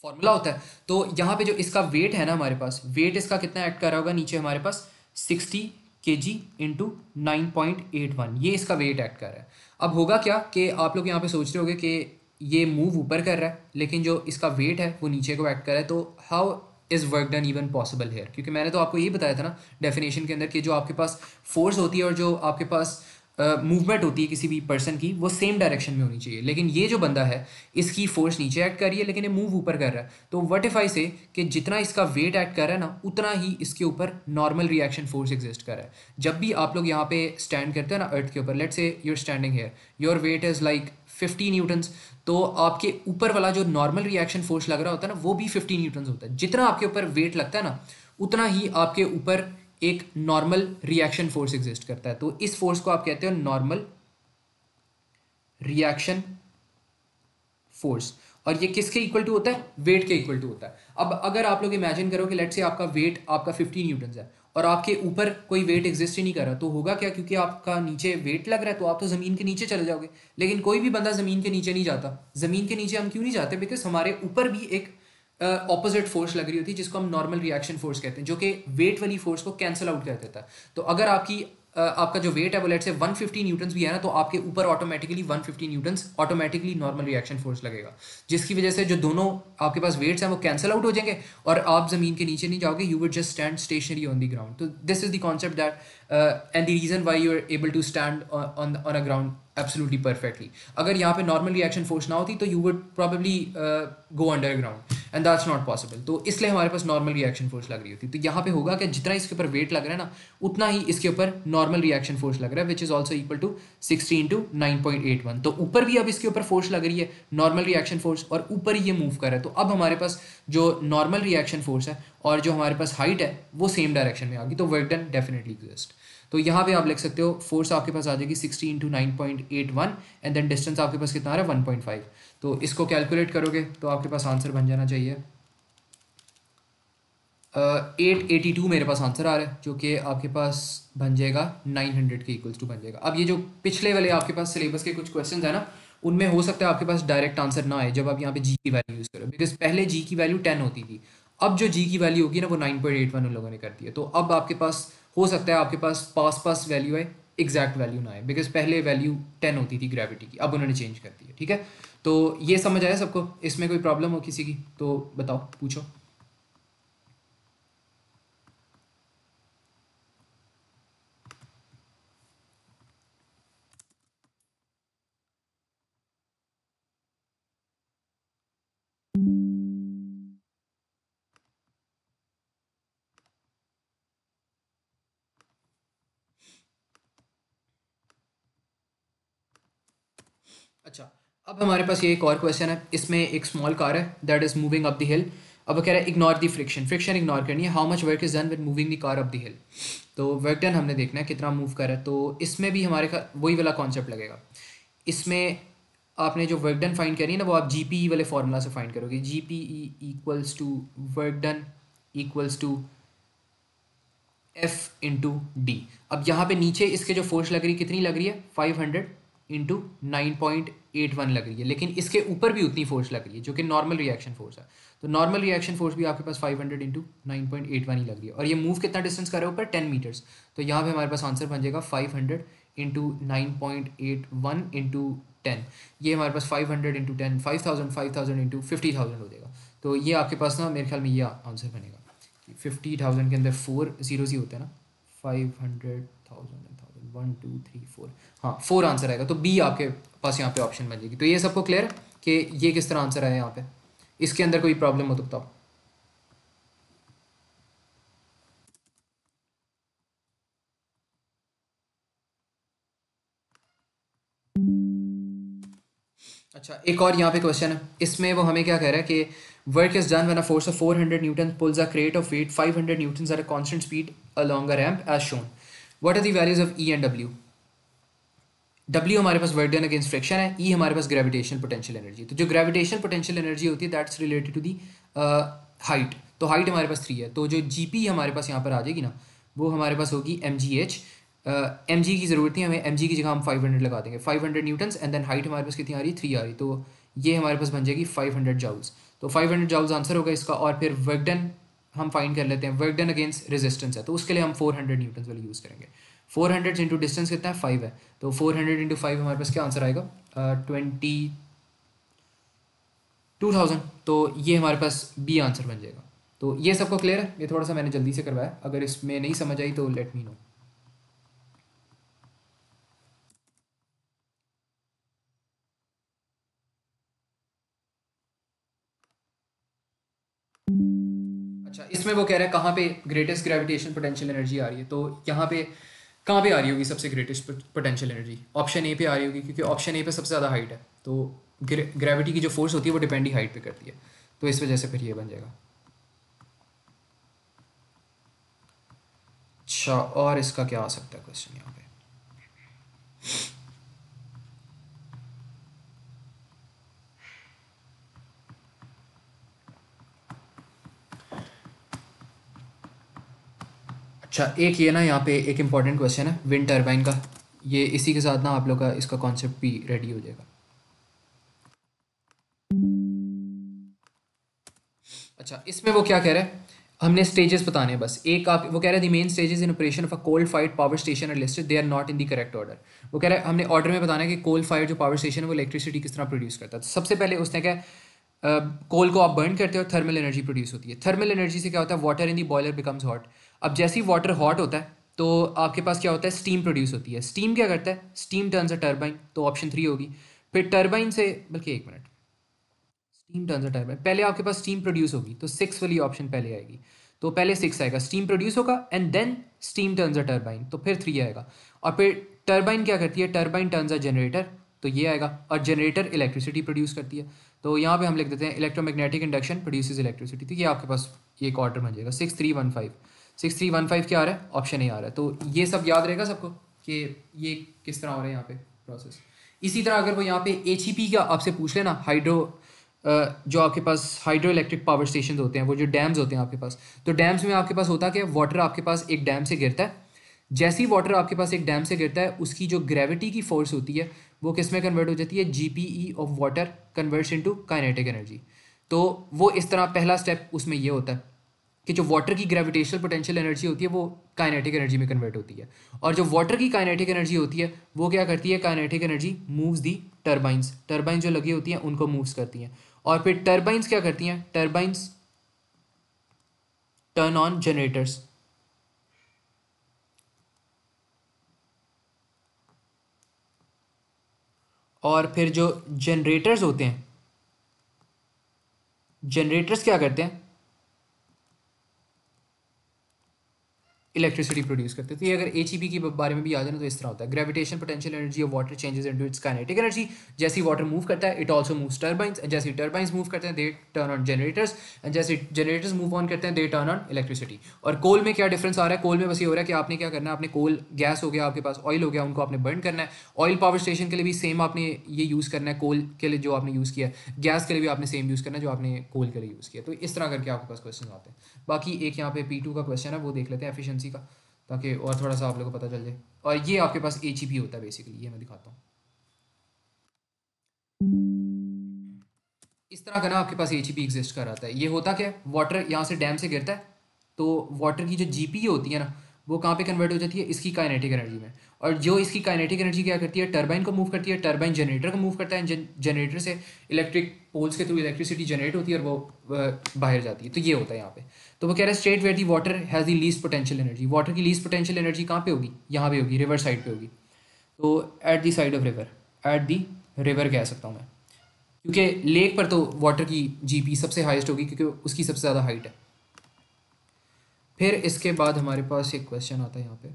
फॉर्मूला होता है। तो यहाँ पे जो इसका वेट है ना, हमारे पास वेट इसका कितना ऐड कर रहा होगा, नीचे हमारे पास 60 kg इंटू 9.81, ये इसका वेट ऐड कर रहा है। अब होगा क्या कि आप लोग यहाँ पे सोच रहे होगे कि ये मूव ऊपर कर रहा है लेकिन जो इसका वेट है वो नीचे को ऐड कर रहा है, तो how is work done even possible here. क्योंकि मैंने तो आपको ये बताया था ना डेफिनेशन के अंदर कि जो आपके पास फोर्स होती है और जो आपके पास मूवमेंट होती है किसी भी पर्सन की, वो सेम डायरेक्शन में होनी चाहिए। लेकिन ये जो बंदा है इसकी फोर्स नीचे ऐड कर रही है लेकिन ये मूव ऊपर कर रहा है। तो व्हाट इफ आई से कि जितना इसका वेट ऐड कर रहा है ना, उतना ही इसके ऊपर नॉर्मल रिएक्शन फोर्स एग्जिस्ट कर रहा है। जब भी आप लोग यहाँ पे स्टैंड करते हैं ना अर्थ के ऊपर, let's say you're standing here, your weight is like 50 newtons, तो आपके ऊपर वाला जो नॉर्मल रिएक्शन फोर्स लग रहा होता है ना, वो भी 50 न्यूटन्स होता है। जितना आपके ऊपर वेट लगता है ना, उतना ही आपके ऊपर एक नॉर्मल रिएक्शन फोर्स एग्जिस्ट करता है। तो इस फोर्स को आप कहते हो नॉर्मल रिएक्शन फोर्स। और ये किसके इक्वल टू होता है, वेट के इक्वल टू होता है। अब अगर आप लोग इमेजिन करो कि लेट्स से आपका वेट आपका 50 न्यूटन है और आपके ऊपर कोई वेट एग्जिस्ट ही नहीं कर रहा, तो होगा क्या, क्योंकि आपका नीचे वेट लग रहा है तो आप तो ज़मीन के नीचे चले जाओगे। लेकिन कोई भी बंदा ज़मीन के नीचे नहीं जाता। ज़मीन के नीचे हम क्यों नहीं जाते, बिकॉज हमारे ऊपर भी एक ऑपोजिट फोर्स लग रही होती है जिसको हम नॉर्मल रिएक्शन फोर्स कहते हैं, जो कि वेट वाली फोर्स को कैंसिल आउट कर देता है। तो अगर आपका जो वेट है वो लेट से 150 न्यूटन्स भी है ना, तो आपके ऊपर automatically 150 Newton's automatically normal reaction force लगेगा, जिसकी वजह से जो दोनों आपके पास वेट्स हैं वो कैंसिल आउट हो जाएंगे और आप ज़मीन के नीचे नहीं जाओगे, you would just stand stationary on the ground. तो this is the concept that and the reason why you are able to stand on a ground absolutely perfectly. अगर यहाँ पे नॉर्मल रिएक्शन फोर्स ना होती तो you would probably go underground and that's not possible. तो इसलिए हमारे पास normal reaction force लग रही होती है। तो यहाँ पे होगा कि जितना इसके ऊपर वेट लग रहा है ना, उतना ही इसके ऊपर नॉर्मल रिएक्शन फोर्स लग रहा है, which is also equal to 60 into 9.81। तो ऊपर भी अब इसके ऊपर फोर्स लग रही है, नॉर्मल रिएक्शन फोर्स, और ऊपर ही ये मूव कर रहा है। तो अब हमारे पास जो नॉर्मल रिएक्शन फोर्स है और जो हमारे पास हाइट है वो सेम डायरेक्शन में आ गई, तो वर्क डन डेफिनेटली एग्जिस्ट। तो यहाँ पे आप लिख सकते हो फोर्स आपके पास आ जाएगी 60 इंटू 9.81 एंड देन डिस्टेंस आपके पास कितना आ रहा है 1.5। तो इसको कैलकुलेट करोगे तो आपके पास आंसर बन जाना चाहिए 882 मेरे पास आंसर आ रहा है, जो कि आपके पास बन जाएगा 900 के इक्वल्स टू बन जाएगा। अब ये जो पिछले वाले आपके पास सिलेबस के कुछ क्वेश्चन है ना, उनमें हो सकता है आपके पास डायरेक्ट आंसर ना आए जब आप यहाँ पे जी की वैल्यू यूज़ करो, बिकॉज पहले जी की वैल्यू 10 होती थी। अब जो जी की वैल्यू होगी ना वो 9.81 उन लोगों ने कर दी है। तो अब आपके पास हो सकता है आपके पास पास वैल्यू है, एग्जैक्ट वैल्यू ना आए, बिकॉज पहले वैल्यू 10 होती थी ग्रेविटी की, अब उन्होंने चेंज कर दी है। ठीक है, तो ये समझ आया सबको? इसमें कोई प्रॉब्लम हो किसी की तो बताओ, पूछो। अच्छा, अब हमारे पास ये एक और क्वेश्चन है। इसमें एक स्मॉल कार है that is moving up the हिल। अब वो कह रहा है ignore the friction, friction ignore करनी है। How much work is done when moving the car up the हिल। तो वर्क डन हमने देखना है कितना मूव कर रहा है। तो इसमें भी हमारे का वही वाला कॉन्सेप्ट लगेगा। इसमें आपने जो वर्क डन फाइंड करी है ना, वो आप जी पी ई वाले फार्मूला से फाइंड करोगे। G P E equals to work done equals to F into D. अब यहाँ पे नीचे इसके जो फोर्स लग रही है कितनी लग रही है, 500 इंटू 9.81 लग रही है, लेकिन इसके ऊपर भी उतनी फोर्स लग रही है जो कि नॉर्मल रिएक्शन फोर्स है। तो नॉर्मल रिएक्शन फोर्स भी आपके पास 500 इंटू 9.81 ही लग रही है, और ये मूव कितना डिस्टेंस कर रहा है ऊपर, 10 मीटर्स। तो यहाँ पे हमारे पास आंसर बन जाएगा 500 इंटू 9.81 इंटू 10। ये हमारे पास 500 इंटू 10 5000 इंटू 50,000 हो जाएगा। तो ये आपके पास ना मेरे ख्याल में ये आंसर बनेगा। 50,000 के अंदर 4 जीरो ही होते हैं ना, 500,000 1 2 3 4, हाँ 4 आंसर आएगा। तो बी आपके पास यहाँ पे ऑप्शन बन जाएगी। तो ये सबको क्लियर है कि ये किस तरह आंसर आया यहाँ पे। इसके अंदर कोई प्रॉब्लम हो तो बताओ। अच्छा, एक और यहाँ पे क्वेश्चन है, इसमें वो हमें क्या कह रहा है कि work is done when a force of 400 Newton pools a crate of weight 500 newtons at a constant speed along a ramp as shown. What are the values of E and W? W हमारे पास work done against friction है, E हमारे पास gravitational potential energy. तो जो gravitational potential energy होती है that's related to the height. तो height हमारे पास 3 है, तो जो GP हमारे पास यहाँ पर आ जाएगी ना, वो हमारे पास होगी mgh। mg की ज़रूरत नहीं, हमें mg की जगह हम 500 लगा देंगे, 500 न्यूटन्स, एंड देन हाइट हमारे पास कितनी आ रही है, 3 आ रही, तो ये हमारे पास बन जाएगी 500 जाउल्स। तो 500 जाउल्स आंसर होगा इसका। और फिर वर्क डन हम फाइंड कर लेते हैं, वर्क डन अगेंस्ट रेजिस्टेंस है, तो उसके लिए हम 400 न्यूटन्स वाली यूज़ करेंगे। 400 इंटू डिस्टेंस कितना है, 5 है, तो 400 इंटू 5 हमारे पास क्या आंसर आएगा, 22,000। तो ये हमारे पास बी आंसर बन जाएगा। तो ये सबको क्लियर है, ये थोड़ा सा मैंने जल्दी से करवाया, अगर इसमें नहीं समझ आई तो लेट मी नो। अच्छा, इसमें वो कह रहा है कहाँ पे ग्रेटेस्ट ग्रेविटेशन पोटेंशियल एनर्जी आ रही है, तो यहाँ पे कहाँ पे आ रही होगी सबसे greatest potential energy, option A पे आ रही होगी, क्योंकि ऑप्शन ए पे सबसे ज़्यादा हाइट है, तो ग्रेविटी की जो फोर्स होती है वो डिपेंड ही हाइट पे करती है, तो इस वजह से फिर ये बन जाएगा। अच्छा, और इसका क्या आ सकता है क्वेश्चन यहाँ पे। अच्छा, एक ये ना यहाँ पे एक इम्पॉर्टेंट क्वेश्चन है विंड टर्बाइन का, ये इसी के साथ ना आप लोग का इसका कॉन्सेप्ट भी रेडी हो जाएगा। अच्छा, इसमें वो क्या कह रहा है, हमने स्टेजेस बताने हैं बस। एक आप वो कह रहा है the main stages in operation of a coal fired power station are listed, they are not in the correct order. वो कह रहा है हमने ऑर्डर में बताना है कि कोल फाइड जो पावर स्टेशन है वो इलेक्ट्रिसिटी किस तरह प्रोड्यूस करता है। तो सबसे पहले उसने क्या, कोल को आप बर्न करते हो, थर्मल एनर्जी प्रोड्यूस होती है। थर्मल एनर्जी से क्या होता है, water in the boiler becomes hot. अब जैसे ही वाटर हॉट होता है तो आपके पास क्या होता है, स्टीम प्रोड्यूस होती है। स्टीम क्या करता है, स्टीम टर्न्स अ टर्बाइन, तो ऑप्शन 3 होगी। फिर टर्बाइन से, बल्कि एक minute, steam turns a turbine, पहले आपके पास स्टीम प्रोड्यूस होगी, तो 6 वाली ऑप्शन पहले आएगी। तो पहले 6 आएगा, स्टीम प्रोड्यूस होगा and then steam turns a turbine, तो फिर 3 आएगा। और फिर टर्बाइन क्या करती है, टर्बाइन टर्न्स अ जनरेटर, तो ये आएगा। और जनरेटर इलेक्ट्रिसिटी प्रोड्यूस करती है, तो यहाँ पे हम लिख देते हैं इलेक्ट्रोमैग्नेटिक इंडक्शन प्रोड्यूसेस इलेक्ट्रिसिटी। तो ये आपके पास ये एक ऑर्डर बन जाएगा 6315। 6315 क्या आ रहा है, ऑप्शन ए आ रहा है। तो ये सब याद रहेगा सबको कि ये किस तरह हो रहा है यहाँ पे प्रोसेस। इसी तरह अगर वो यहाँ पे एच का आपसे पूछ लेना, हाइड्रो जो आपके पास हाइड्रो इलेक्ट्रिक पावर स्टेशन होते हैं, वो जो डैम्स होते हैं आपके पास, तो डैम्स में आपके पास होता है कि वाटर आपके पास एक डैम से गिरता है। जैसे ही वाटर आपके पास एक डैम से गिरता है, उसकी जो ग्रेविटी की फोर्स होती है वो किस में कन्वर्ट हो जाती है, GPE of water converts into kinetic energy. तो वो इस तरह पहला स्टेप उसमें ये होता है कि जो वाटर की ग्रेविटेशनल पोटेंशियल एनर्जी होती है वो काइनेटिक एनर्जी में कन्वर्ट होती है। और जो वाटर की काइनेटिक एनर्जी होती है वो क्या करती है, काइनेटिक एनर्जी मूव्स दी टर्बाइंस, टर्बाइन जो लगी होती हैं उनको मूव्स करती हैं। और फिर टर्बाइंस क्या करती हैं, टर्बाइंस टर्न ऑन जनरेटर्स। और फिर जो जनरेटर्स होते हैं, जनरेटर्स क्या करते हैं, इलेक्ट्रिसिटी प्रोड्यूस करते हैं। तो ये अगर एच के बारे में भी आ जाए ना, तो इस तरह होता है, gravitation potential energy of water changes into its kinetic energy. जैसे ही वाटर मूव करता है it also moves turbines, and जैसे टर्बाइंस मूव करते हैं they turn on generators, and जैसे जनरेटर्स मूव ऑन करते हैं दे टर्न ऑन इलेक्ट्रिसिटी। और कोल में क्या डिफरेंस आ रहा है, कोल में बस ये हो रहा है कि आपने क्या करना है, आपने कोल गैस हो गया आपके पास, ऑयल हो गया, उनको आपने बर्न करना है। ऑयल पावर स्टेशन के लिए भी सेम आपने ये यूज़ करना है, कोल के लिए जो आपने यूज़ किया है, गैस के लिए भी आपने सेम यूज़ करना है जो आपने कोल के लिए यूज़ किया। तो इस तरह करके आपके पास क्वेश्चन आते हैं। बाकी एक यहाँ पे P2 का क्वेश्चन है, वो देख लेते हैं एफिशिएंसी का, ताकि और थोड़ा सा आप लोगों को पता चल जाए। और ये आपके पास एच होता है बेसिकली, ये मैं दिखाता हूँ। इस तरह का ना आपके पास एच एग्जिस्ट कर आता है। ये होता क्या है, वाटर यहाँ से डैम से गिरता है, तो वाटर की जो GP होती है ना, वो कहाँ पे कन्वर्ट हो जाती है, इसकी काइनेटिक एनर्जी में। और जो इसकी काइनेटिक एनर्जी क्या करती है, टर्बाइन को मूव करती है, टर्बाइन जनरेटर को मूव करता है, जनरेटर से इलेक्ट्रिक पोल्स के थ्रू इलेक्ट्रिसिटी जनरेट होती है और वो बाहर जाती है। तो ये होता है यहाँ पे। तो वो कह रहा है state where the water has the least potential energy, water की लीस्ट पोटेंशियल एनर्जी कहाँ पे होगी, यहाँ पे होगी, रिवर साइड पे होगी। तो at the side of river, at the river कह सकता हूँ मैं, क्योंकि लेक पर तो वाटर की GP सबसे हाईएस्ट होगी क्योंकि उसकी सबसे ज़्यादा हाइट है। फिर इसके बाद हमारे पास एक क्वेश्चन आता है यहाँ पे,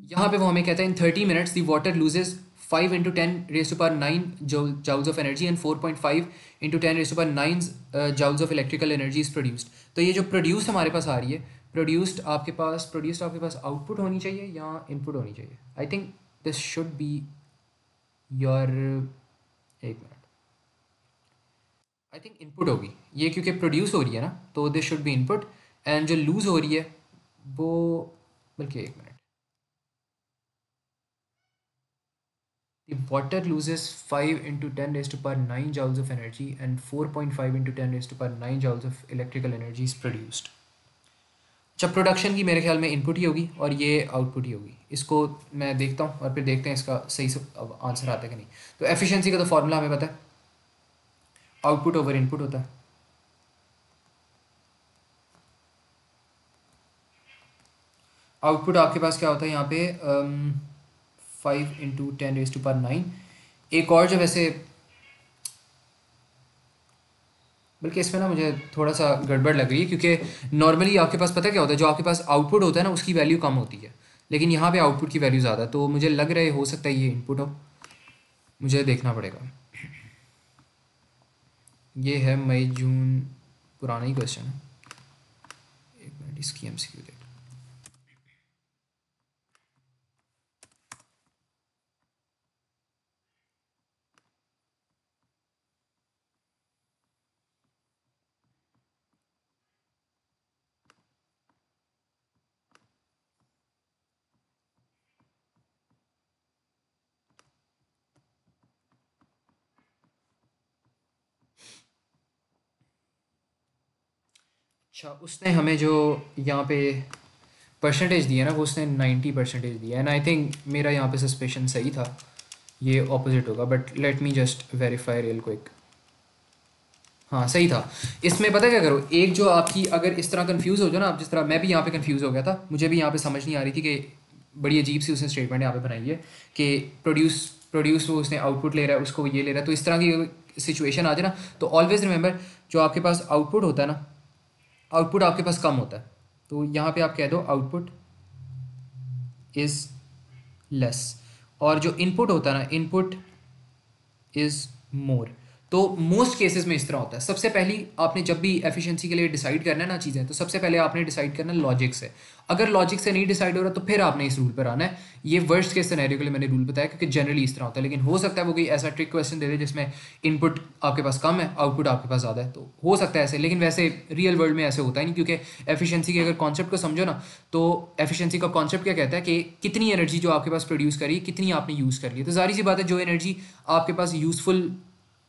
यहाँ पे वो हमें कहता है इन 30 minutes the water loses 5 × 10⁻⁹ joules of energy and 4.5 × 10⁻⁹ joules of electrical energy is produced. तो ये जो प्रोड्यूस्ड हमारे पास आ रही है, प्रोड्यूस्ड आपके पास आउटपुट होनी चाहिए या इनपुट होनी चाहिए? I think this should be your, एक मिनट, आई थिंक इनपुट होगी ये, क्योंकि प्रोड्यूस हो रही है ना, तो this should be input. And जो लूज हो रही है वो, बल्कि एक minute, the water loses 5 × 10⁻⁹ joules of energy and 4.5 × 10⁻⁹ joules of electrical energy is produced। जब प्रोडक्शन की मेरे ख्याल में इनपुट ही होगी और ये आउटपुट ही होगी। इसको मैं देखता हूँ और फिर देखते हैं इसका सही से आंसर आता है कि नहीं। तो एफिशिएंसी का तो फॉर्मूला हमें पता है, आउटपुट ओवर इनपुट होता है। आउटपुट आपके पास क्या होता है यहाँ पे, 5 × 10⁻⁹। एक और जो वैसे, बल्कि इसमें ना मुझे थोड़ा सा गड़बड़ लग रही है, क्योंकि नॉर्मली आपके पास पता क्या होता है, जो आपके पास आउटपुट होता है ना उसकी वैल्यू कम होती है, लेकिन यहाँ पे आउटपुट की वैल्यू ज़्यादा है। तो मुझे लग रहा है हो सकता है ये इनपुट हो, मुझे देखना पड़ेगा। ये है मई जून, पुराना ही क्वेश्चन है। एक मिनट, इसकी एमसीक्यू देख। अच्छा, उसने हमें जो यहाँ पे परसेंटेज दिया ना, वो उसने 90% दिया, एंड आई थिंक मेरा यहाँ पे सस्पेशन सही था, ये ऑपोजिट होगा, but let me just verify real quick. हाँ सही था। इसमें पता क्या करो, एक जो आपकी अगर इस तरह कंफ्यूज हो जाए ना आप, जिस तरह मैं भी यहाँ पे कंफ्यूज हो गया था, मुझे भी यहाँ पे समझ नहीं आ रही थी कि बड़ी अजीब सी उसने स्टेटमेंट यहाँ पे बनाई है कि प्रोड्यूस प्रोड्यूस वो उसने आउटपुट ले रहा है, उसको ये ले रहा है। तो इस तरह की सिचुएशन आ जाए ना, तो ऑलवेज रिमेंबर जो आपके पास आउटपुट होता है ना, आउटपुट आपके पास कम होता है, तो यहाँ पे आप कह दो आउटपुट इज़ लेस, और जो इनपुट होता है ना, इनपुट इज़ मोर। तो मोस्ट केसेस में इस तरह होता है। सबसे पहली आपने जब भी एफिशिएंसी के लिए डिसाइड करना है ना चीज़ें, तो सबसे पहले आपने डिसाइड करना है लॉजिक से। अगर लॉजिक से नहीं डिसाइड हो रहा तो फिर आपने इस रूल पर आना है। ये वर्स्ट केस सिनेरियो के लिए मैंने रूल बताया, क्योंकि जनरली इस तरह होता है, लेकिन हो सकता है वो कोई ऐसा ट्रिक क्वेश्चन दे दे जिसमें इनपुट आपके पास कम है, आउटपुट आपके पास ज़्यादा है, तो हो सकता है ऐसे। लेकिन वैसे रियल वर्ल्ड में ऐसे होता ही नहीं, क्योंकि एफिशिएंसी के अगर कॉन्सेप्ट को समझो ना, तो एफिशिएंसी का कॉन्सेप्ट क्या कहता है कि कितनी एनर्जी जो आपके पास प्रोड्यूस करी, कितनी आपने यूज़ कर ली। तो जाहिर सी बात है जो एनर्जी आपके पास यूज़फुल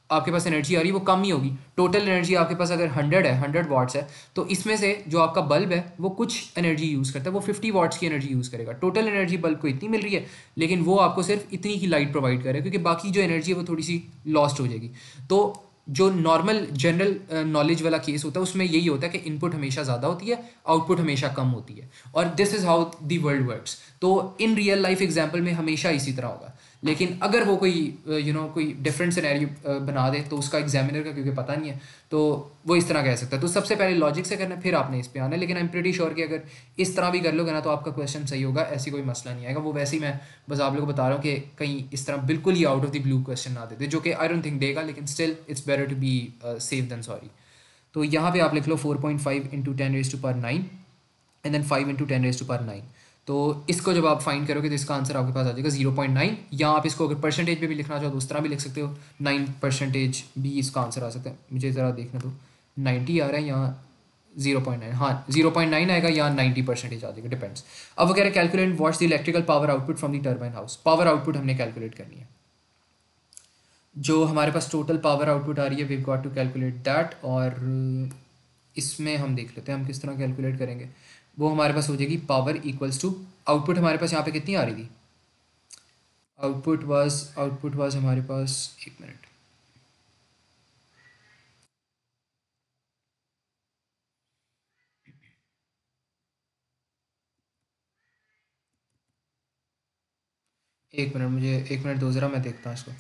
आपके पास एनर्जी आ रही है वो कम ही होगी। टोटल एनर्जी आपके पास अगर 100 वाट्स है, तो इसमें से जो आपका बल्ब है वो कुछ एनर्जी यूज़ करता है, वो 50 वाट्स की एनर्जी यूज़ करेगा। टोटल एनर्जी बल्ब को इतनी मिल रही है, लेकिन वो आपको सिर्फ इतनी की लाइट प्रोवाइड करेगा, क्योंकि बाकी जो एनर्जी है वो थोड़ी सी लॉस्ट हो जाएगी। तो जो नॉर्मल जनरल नॉलेज वाला केस होता है उसमें यही होता है कि इनपुट हमेशा ज़्यादा होती है, आउटपुट हमेशा कम होती है, और this is how the world works. तो इन रियल लाइफ एग्जाम्पल में हमेशा इसी तरह होगा। लेकिन अगर वो कोई कोई डिफरेंट सिनेरियो बना दे, तो उसका एग्जामिनर का क्योंकि पता नहीं है, तो वो इस तरह कह सकता है। तो सबसे पहले लॉजिक से करना, फिर आपने इस पे आना है। लेकिन आई एम प्रीटी श्योर कि अगर इस तरह भी कर लोगे ना, तो आपका क्वेश्चन सही होगा, ऐसी कोई मसला नहीं आएगा। वो वैसे ही मैं बस आप लोगों को बता रहा हूँ कि कहीं इस तरह बिल्कुल ही out of the blue question ना देते, जो कि आई डोंट थिंक देगा, लेकिन still it's better to be safe than sorry. तो यहाँ पे आप लिख लो 4.5 × 10⁻⁹ एंड देन 5 × 10⁻⁹। तो इसको जब आप फाइंड करोगे तो इसका आंसर आपके पास आ जाएगा 0.9, या आप इसको अगर परसेंटेज में भी लिखना चाहो तो उस तरह भी लिख सकते हो, 9% भी इसका आंसर आ सकता है। मुझे ज़रा देखना तो 90 आ रहा है या 0.9, हाँ 0.9 आएगा या 90% आ जाएगा, डिपेंड्स। अब वो कह रहे हैं calculate what's the electrical power output from the turbine house. Power output हमने कैलकुलेट करनी है, जो हमारे पास टोटल पावर आउटपुट आ रही है, we got to calculate that. और इसमें हम देख लेते हैं हम किस तरह कैलकुलेट करेंगे। वो हमारे पास हो जाएगी पावर इक्वल्स टू, आउटपुट हमारे पास यहाँ पे कितनी आ रही थी, आउटपुट वाज हमारे पास, एक मिनट, एक मिनट, मुझे एक मिनट दो ज़रा, मैं देखता हूँ इसको।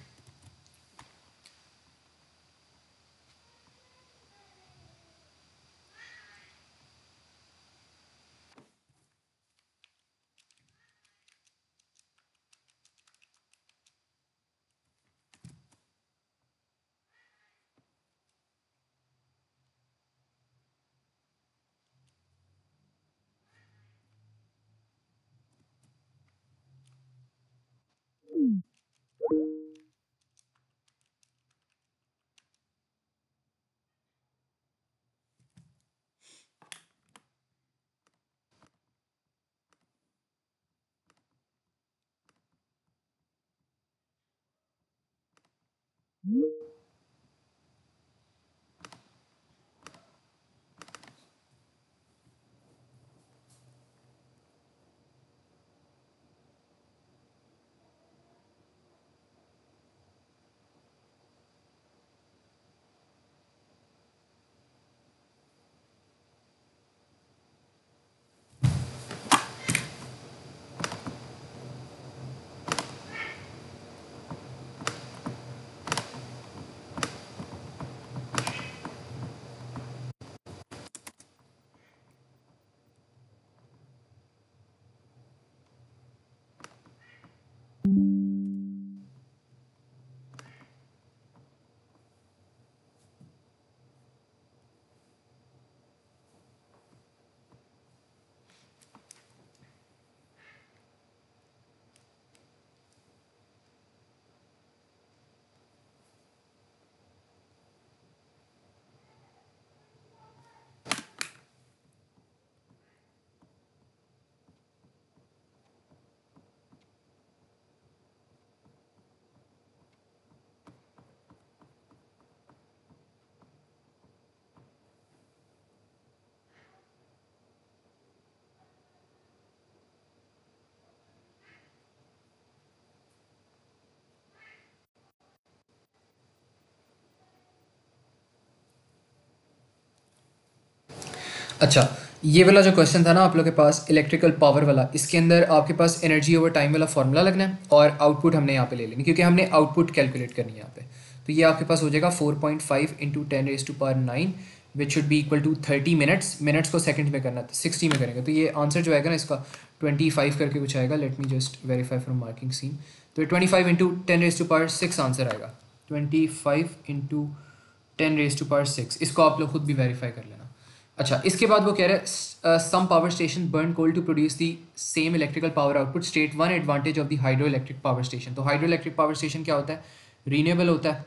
अच्छा, ये वाला जो क्वेश्चन था ना आप लोग के पास इलेक्ट्रिकल पावर वाला, इसके अंदर आपके पास एनर्जी ओवर टाइम वाला फॉर्मूला लगना है और आउटपुट हमने यहाँ पे ले लेनी, क्योंकि हमने आउटपुट कैलकुलेट करनी है यहाँ पे। तो ये आपके पास हो जाएगा 4.5 into 10⁻⁹ which should be equal to 30 minutes. Minutes को सेकंड में करना है, 60 में करेंगे तो ये आंसर जो आएगा ना इसका 25 करके कुछ आएगा। Let me just verify from marking scheme. तो 25 इंटू 10⁻⁶ आंसर आएगा। 25 इंटू 10⁻⁶, इसको आप लोग खुद भी वेरीफाई कर लेना। अच्छा, इसके बाद वो कह रहे हैं some power station burn coal to produce the same electrical power output, state one advantage of the hydro electric power station. तो हाइड्रो इलेक्ट्रिक पावर स्टेशन क्या होता है? रीनेबल होता है।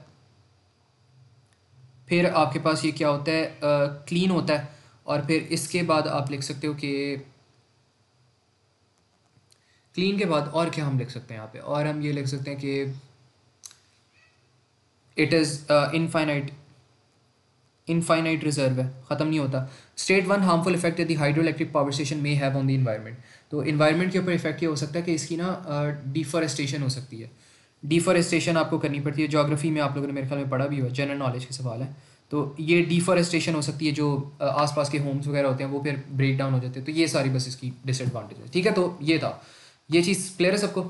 फिर आपके पास ये क्या होता है? क्लीन होता है। और फिर इसके बाद आप लिख सकते हो कि क्लीन के बाद और क्या हम लिख सकते हैं यहाँ पे, और हम ये लिख सकते हैं कि इट इज़ इनफाइनाइट रिजर्व है, ख़त्म नहीं होता। State one harmful effect the hydro electric power station में हैव ऑन द इन्वायरमेंट। तो इन्वायरमेंट के ऊपर इफेक्ट ये हो सकता है कि इसकी ना डिफॉरेस्टेशन हो सकती है। डिफॉरेस्टेशन आपको करनी पड़ती है, जोग्राफी में आप लोगों ने मेरे ख्याल में पढ़ा भी हुआ, जनरल नॉलेज के सवाल है। तो ये डिफॉरेस्टेशन हो सकती है, जो आसपास के होम्स वगैरह होते हैं वो फिर ब्रेक डाउन हो जाते हैं। तो ये सारी बस इसकी डिसएडवांटेज है। ठीक है, तो ये था, ये चीज़ क्लियर है सबको?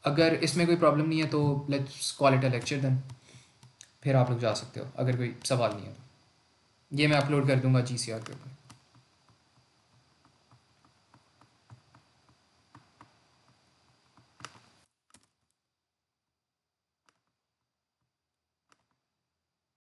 अगर इसमें कोई प्रॉब्लम नहीं है तो let's call it a lecture then, फिर आप लोग जा सकते हो अगर कोई सवाल नहीं है तो। ये मैं अपलोड कर दूंगा GCR के ऊपर।